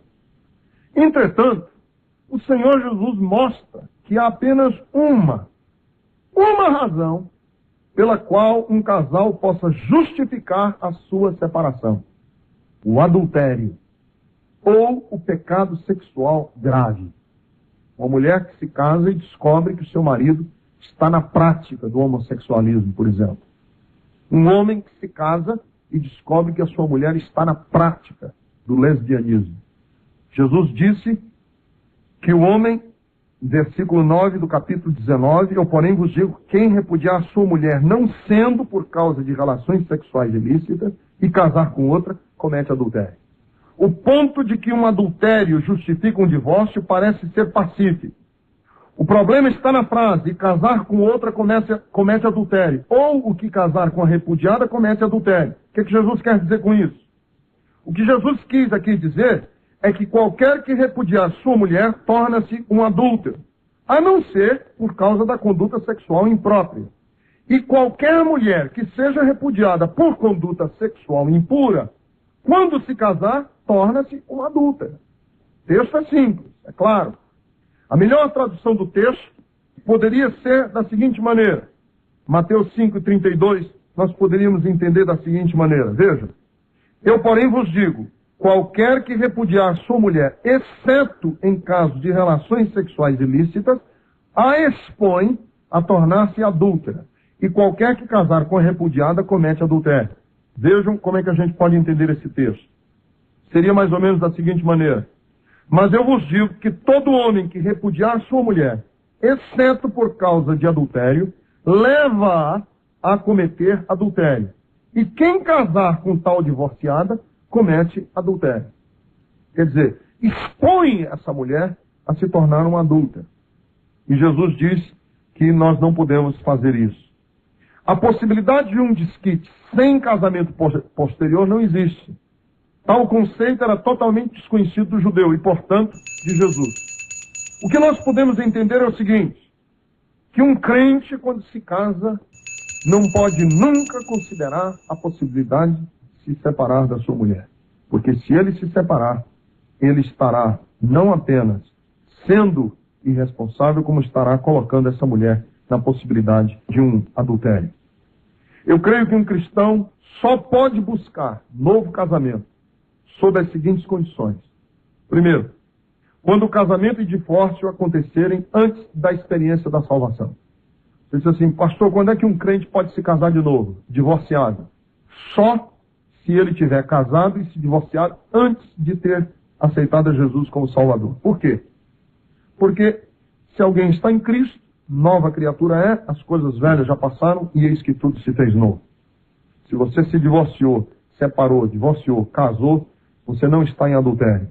A: Entretanto, o Senhor Jesus mostra que há apenas uma razão pela qual um casal possa justificar a sua separação: o adultério ou o pecado sexual grave. Uma mulher que se casa e descobre que o seu marido está na prática do homossexualismo, por exemplo. Um homem que se casa e descobre que a sua mulher está na prática do lesbianismo. Jesus disse que o homem, versículo 9 do capítulo 19, eu porém vos digo, quem repudiar a sua mulher, não sendo por causa de relações sexuais ilícitas, e casar com outra, comete adultério. O ponto de que um adultério justifica um divórcio parece ser pacífico. O problema está na frase, casar com outra comete adultério. Ou o que casar com a repudiada comete adultério. O que Jesus quer dizer com isso? O que Jesus quis aqui dizer é que qualquer que repudiar sua mulher torna-se um adúltero, a não ser por causa da conduta sexual imprópria. E qualquer mulher que seja repudiada por conduta sexual impura, quando se casar, torna-se uma adúltera. O texto é simples, é claro. A melhor tradução do texto poderia ser da seguinte maneira. Mateus 5,32, nós poderíamos entender da seguinte maneira. Veja. Eu, porém, vos digo, qualquer que repudiar sua mulher, exceto em caso de relações sexuais ilícitas, a expõe a tornar-se adúltera. E qualquer que casar com a repudiada comete adultério. Vejam como é que a gente pode entender esse texto. Seria mais ou menos da seguinte maneira. Mas eu vos digo que todo homem que repudiar sua mulher, exceto por causa de adultério, leva-a a cometer adultério. E quem casar com tal divorciada, comete adultério. Quer dizer, expõe essa mulher a se tornar uma adúltera. E Jesus diz que nós não podemos fazer isso. A possibilidade de um desquite sem casamento posterior não existe. Tal conceito era totalmente desconhecido do judeu e, portanto, de Jesus. O que nós podemos entender é o seguinte, que um crente, quando se casa, não pode nunca considerar a possibilidade de se separar da sua mulher. Porque se ele se separar, ele estará não apenas sendo irresponsável, como estará colocando essa mulher na possibilidade de um adultério. Eu creio que um cristão só pode buscar novo casamento sob as seguintes condições. Primeiro, quando o casamento e divórcio acontecerem antes da experiência da salvação. Você diz assim, pastor, quando é que um crente pode se casar de novo? Divorciado. Só se ele tiver casado e se divorciado antes de ter aceitado a Jesus como Salvador. Por quê? Porque se alguém está em Cristo, nova criatura é, as coisas velhas já passaram e eis que tudo se fez novo. Se você se divorciou, separou, divorciou, casou, você não está em adultério.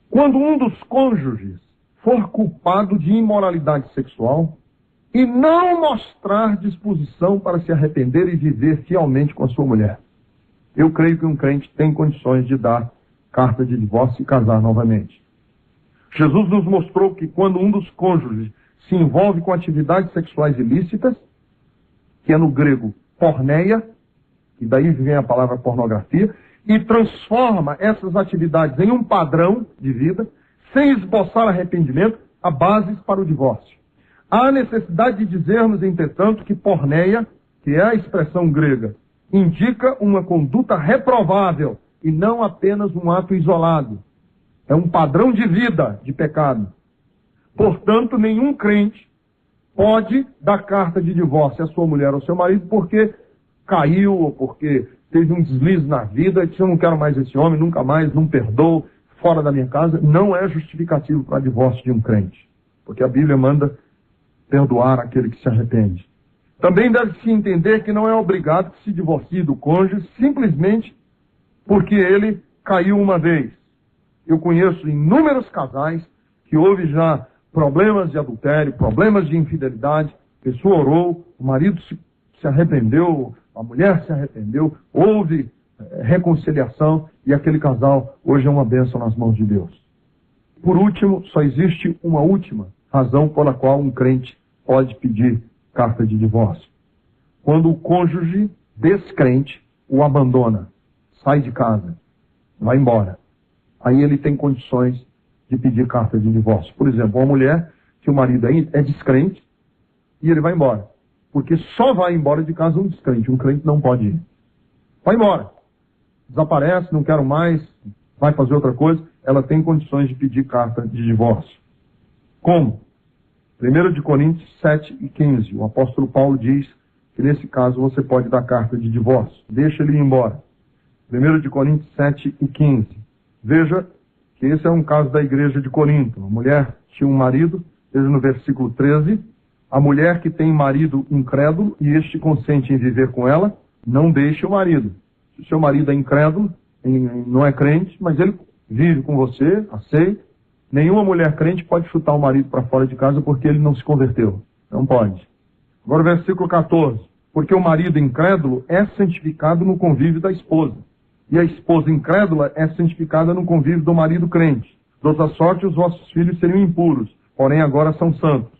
A: Quando um dos cônjuges for culpado de imoralidade sexual e não mostrar disposição para se arrepender e viver fielmente com a sua mulher, eu creio que um crente tem condições de dar carta de divórcio e casar novamente. Jesus nos mostrou que quando um dos cônjuges se envolve com atividades sexuais ilícitas, que é no grego porneia, e daí vem a palavra pornografia, e transforma essas atividades em um padrão de vida, sem esboçar arrependimento, há bases para o divórcio. Há necessidade de dizermos, entretanto, que porneia, que é a expressão grega, indica uma conduta reprovável e não apenas um ato isolado. É um padrão de vida de pecado. Portanto, nenhum crente pode dar carta de divórcio à sua mulher ou ao seu marido porque caiu ou porque teve um deslize na vida, disse, eu não quero mais esse homem, nunca mais, não perdoo, fora da minha casa. Não é justificativo para divórcio de um crente. Porque a Bíblia manda perdoar aquele que se arrepende. Também deve-se entender que não é obrigado que se divorcie do cônjuge simplesmente porque ele caiu uma vez. Eu conheço inúmeros casais que houve já problemas de adultério, problemas de infidelidade, a pessoa orou, o marido se arrependeu, a mulher se arrependeu, houve reconciliação e aquele casal hoje é uma bênção nas mãos de Deus. Por último, só existe uma última razão pela qual um crente pode pedir carta de divórcio. Quando o cônjuge descrente o abandona, sai de casa, vai embora. Aí ele tem condições de pedir carta de divórcio. Por exemplo, uma mulher que o marido é descrente e ele vai embora. Porque só vai embora de casa um descrente. Um crente não pode ir. Vai embora. Desaparece, não quero mais, vai fazer outra coisa. Ela tem condições de pedir carta de divórcio. Como? 1 Coríntios 7:15. O apóstolo Paulo diz que nesse caso você pode dar carta de divórcio. Deixa ele ir embora. 1 Coríntios 7:15. Veja que esse é um caso da igreja de Corinto. A mulher tinha um marido, veja no versículo 13, a mulher que tem marido incrédulo e este consente em viver com ela, não deixe o marido. Se o seu marido é incrédulo, não é crente, mas ele vive com você, aceita, nenhuma mulher crente pode chutar o marido para fora de casa porque ele não se converteu. Não pode. Agora o versículo 14. Porque o marido incrédulo é santificado no convívio da esposa. E a esposa incrédula é santificada no convívio do marido crente. De outra sorte, os vossos filhos seriam impuros, porém agora são santos.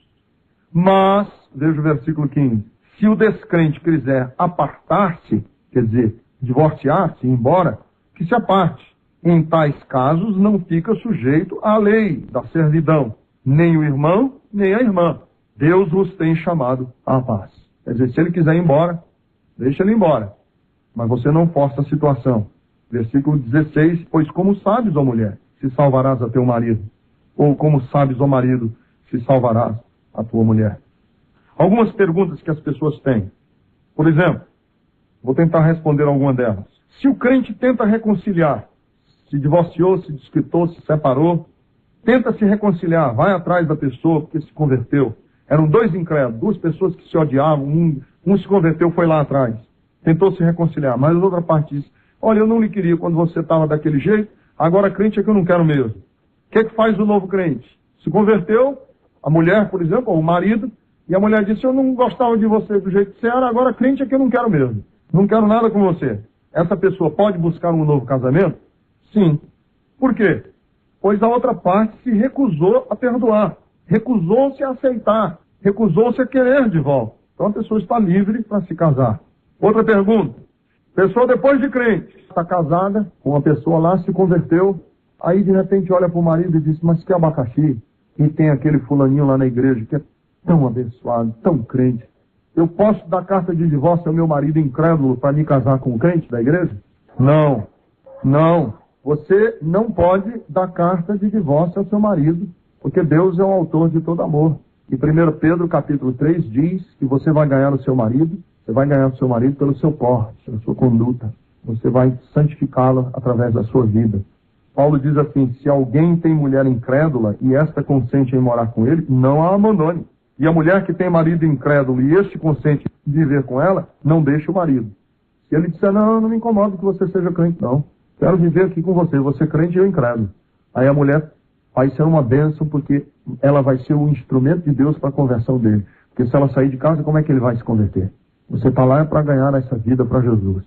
A: Mas, veja o versículo 15, se o descrente quiser apartar-se, quer dizer, divorciar-se, ir embora, que se aparte. Em tais casos não fica sujeito à lei da servidão, nem o irmão, nem a irmã. Deus vos tem chamado à paz. Quer dizer, se ele quiser ir embora, deixa ele ir embora. Mas você não força a situação. Versículo 16, pois como sabes, ó mulher, se salvarás a teu marido? Ou como sabes, ó marido, se salvarás a tua mulher? Algumas perguntas que as pessoas têm. Por exemplo, vou tentar responder alguma delas. Se o crente tenta reconciliar, se divorciou, se desquitou, se separou, tenta se reconciliar, vai atrás da pessoa porque se converteu. Eram dois incrédulos, duas pessoas que se odiavam, um se converteu, foi lá atrás. Tentou se reconciliar, mas a outra parte disse, olha, eu não lhe queria quando você estava daquele jeito, agora crente é que eu não quero mesmo. O que é que faz o novo crente? Se converteu, A mulher, por exemplo, ou o marido, e a mulher disse, eu não gostava de você do jeito que você era, agora crente é que eu não quero mesmo. Não quero nada com você. Essa pessoa pode buscar um novo casamento? Sim. Por quê? Pois a outra parte se recusou a perdoar, recusou-se a aceitar, recusou-se a querer de volta. Então a pessoa está livre para se casar. Outra pergunta. Pessoa depois de crente, está casada com uma pessoa lá, se converteu, aí de repente olha para o marido e diz, mas que abacaxi? E tem aquele fulaninho lá na igreja que é tão abençoado, tão crente. Eu posso dar carta de divórcio ao meu marido incrédulo para me casar com o crente da igreja? Não, não. Você não pode dar carta de divórcio ao seu marido, porque Deus é o autor de todo amor. E 1 Pedro capítulo 3 diz que você vai ganhar o seu marido, você vai ganhar o seu marido pelo seu porte, pela sua conduta. Você vai santificá-lo através da sua vida. Paulo diz assim, se alguém tem mulher incrédula e esta consente em morar com ele, não a abandone. E a mulher que tem marido incrédulo e este consente em viver com ela, não deixe o marido. Se ele disser, não me incomoda que você seja crente, não. Quero viver aqui com você crente e eu incrédulo. Aí a mulher vai ser uma bênção porque ela vai ser o instrumento de Deus para a conversão dele. Porque se ela sair de casa, como é que ele vai se converter? Você está lá para ganhar essa vida para Jesus.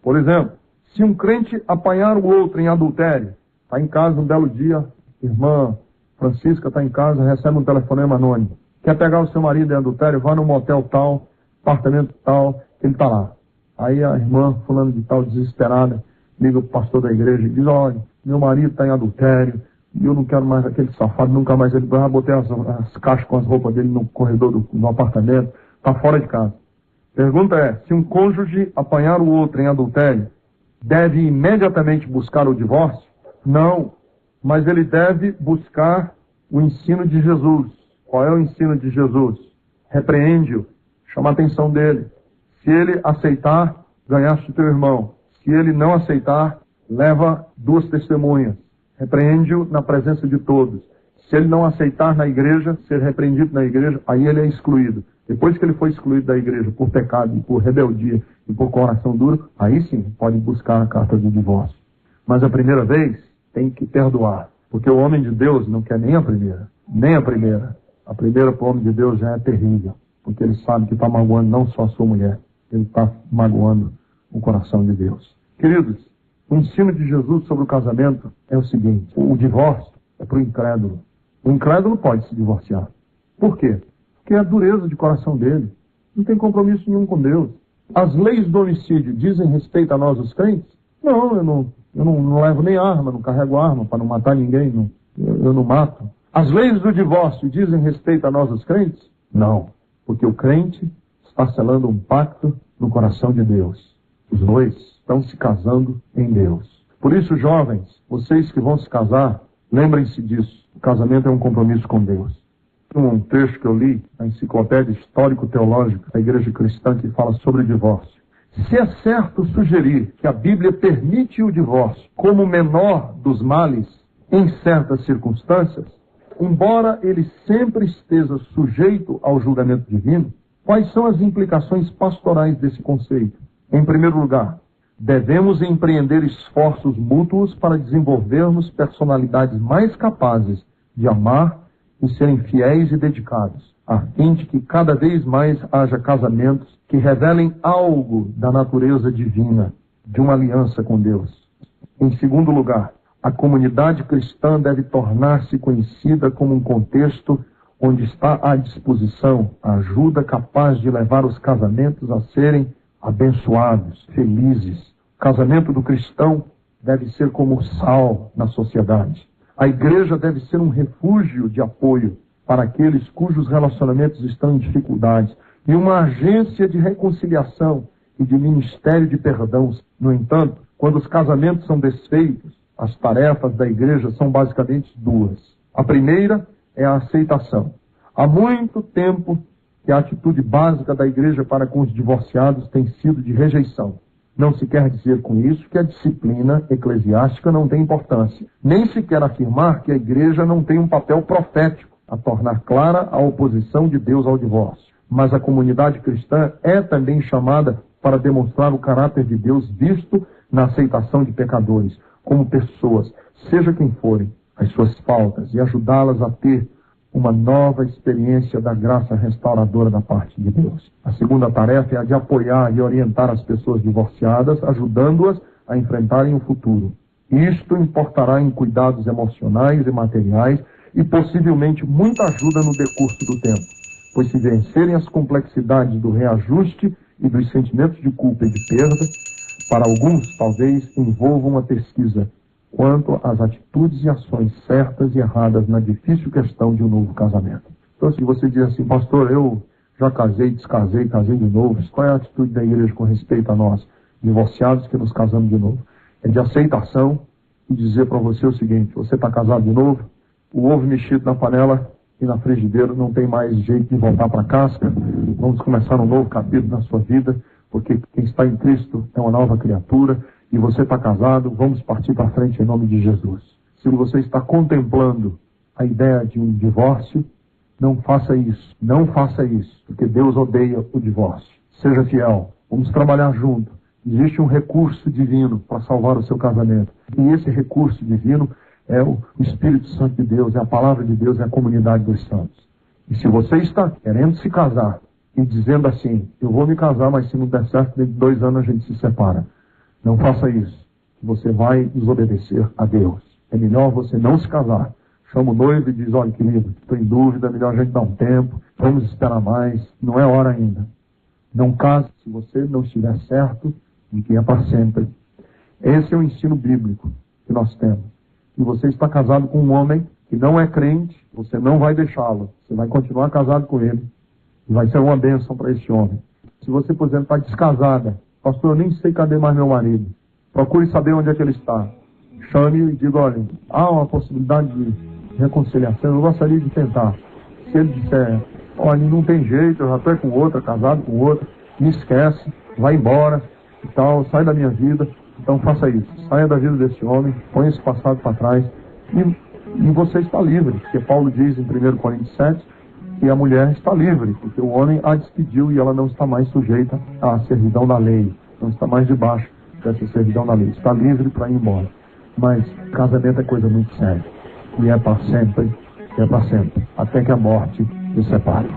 A: Por exemplo, se um crente apanhar o outro em adultério, está em casa um belo dia, irmã Francisca está em casa, recebe um telefonema anônimo. Quer pegar o seu marido em adultério? Vá no motel tal, apartamento tal, ele está lá. Aí a irmã, fulano de tal, desesperada, liga para o pastor da igreja e diz, olha, meu marido está em adultério, e eu não quero mais aquele safado, nunca mais ele vai botar as caixas com as roupas dele no corredor do apartamento, está fora de casa. Pergunta é, se um cônjuge apanhar o outro em adultério, deve imediatamente buscar o divórcio? Não, mas ele deve buscar o ensino de Jesus. Qual é o ensino de Jesus? Repreende-o, chama a atenção dele. Se ele aceitar, ganhaste teu irmão. Se ele não aceitar, leva 2 testemunhas. Repreende-o na presença de todos. Se ele não aceitar na igreja, ser repreendido na igreja, aí ele é excluído. Depois que ele foi excluído da igreja por pecado, e por rebeldia e por coração duro, aí sim pode buscar a carta de divórcio. Mas a primeira vez tem que perdoar. Porque o homem de Deus não quer nem a primeira. Nem a primeira. A primeira para o homem de Deus já é terrível. Porque ele sabe que está magoando não só a sua mulher. Ele está magoando o coração de Deus. Queridos, o ensino de Jesus sobre o casamento é o seguinte. O divórcio é para o incrédulo. O incrédulo pode se divorciar. Por quê? Porque é a dureza de coração dele. Não tem compromisso nenhum com Deus. As leis do homicídio dizem respeito a nós os crentes? Não, eu não levo nem arma, não carrego arma para não matar ninguém, eu não mato. As leis do divórcio dizem respeito a nós os crentes? Não, porque o crente está selando um pacto no coração de Deus. Os dois estão se casando em Deus. Por isso, jovens, vocês que vão se casar, lembrem-se disso. O casamento é um compromisso com Deus. Um texto que eu li na Enciclopédia Histórico-Teológica da Igreja Cristã que fala sobre o divórcio. Se é certo sugerir que a Bíblia permite o divórcio como o menor dos males em certas circunstâncias, embora ele sempre esteja sujeito ao julgamento divino, quais são as implicações pastorais desse conceito? Em primeiro lugar, devemos empreender esforços mútuos para desenvolvermos personalidades mais capazes de amar e serem fiéis e dedicados, a fim de que cada vez mais haja casamentos que revelem algo da natureza divina, de uma aliança com Deus. Em segundo lugar, a comunidade cristã deve tornar-se conhecida como um contexto onde está à disposição a ajuda capaz de levar os casamentos a serem abençoados, felizes. O casamento do cristão deve ser como o sal na sociedade. A igreja deve ser um refúgio de apoio para aqueles cujos relacionamentos estão em dificuldades e uma agência de reconciliação e de ministério de perdão. No entanto, quando os casamentos são desfeitos, as tarefas da igreja são basicamente 2. A primeira é a aceitação. Há muito tempo que a atitude básica da igreja para com os divorciados tem sido de rejeição. Não se quer dizer com isso que a disciplina eclesiástica não tem importância. Nem se quer afirmar que a igreja não tem um papel profético a tornar clara a oposição de Deus ao divórcio. Mas a comunidade cristã é também chamada para demonstrar o caráter de Deus visto na aceitação de pecadores, como pessoas, seja quem forem, as suas faltas, e ajudá-las a ter uma nova experiência da graça restauradora da parte de Deus. A segunda tarefa é a de apoiar e orientar as pessoas divorciadas, ajudando-as a enfrentarem o futuro. Isto importará em cuidados emocionais e materiais e possivelmente muita ajuda no decurso do tempo, pois se vencerem as complexidades do reajuste e dos sentimentos de culpa e de perda, para alguns talvez envolvam uma pesquisa quanto às atitudes e ações certas e erradas na difícil questão de um novo casamento. Então, se você diz assim, pastor, eu já casei, descasei, casei de novo, qual é a atitude da igreja com respeito a nós, divorciados que nos casamos de novo? É de aceitação e dizer para você o seguinte, você está casado de novo, o ovo mexido na panela e na frigideira não tem mais jeito de voltar para a casca, vamos começar um novo capítulo na sua vida, porque quem está em Cristo é uma nova criatura, e você está casado, vamos partir para frente em nome de Jesus. Se você está contemplando a ideia de um divórcio, não faça isso. Não faça isso, porque Deus odeia o divórcio. Seja fiel. Vamos trabalhar junto. Existe um recurso divino para salvar o seu casamento. E esse recurso divino é o Espírito Santo de Deus, é a palavra de Deus, é a comunidade dos santos. E se você está querendo se casar e dizendo assim, eu vou me casar, mas se não der certo, dentro de 2 anos a gente se separa. Não faça isso. Você vai desobedecer a Deus. É melhor você não se casar. Chama o noivo e diz, olha, querido, estou em dúvida, é melhor a gente dar um tempo, vamos esperar mais, não é hora ainda. Não case se você não estiver certo de que é para sempre. Esse é o ensino bíblico que nós temos. Se você está casado com um homem que não é crente, você não vai deixá-lo. Você vai continuar casado com ele. E vai ser uma bênção para esse homem. Se você, por exemplo, está descasada, pastor, eu nem sei cadê mais meu marido. Procure saber onde é que ele está. Chame e diga, olha, há uma possibilidade de reconciliação, eu gostaria de tentar. Se ele disser, olha, não tem jeito, eu já estou com outra, casado com outra, me esquece, vai embora e tal, sai da minha vida. Então faça isso, saia da vida desse homem, põe esse passado para trás e você está livre, porque Paulo diz em 1 Coríntios 7 que a mulher está livre, porque o homem a despediu e ela não está mais sujeita à servidão da lei, não está mais debaixo dessa servidão da lei, está livre para ir embora. Mas casamento é coisa muito séria, e é para sempre, até que a morte os separe.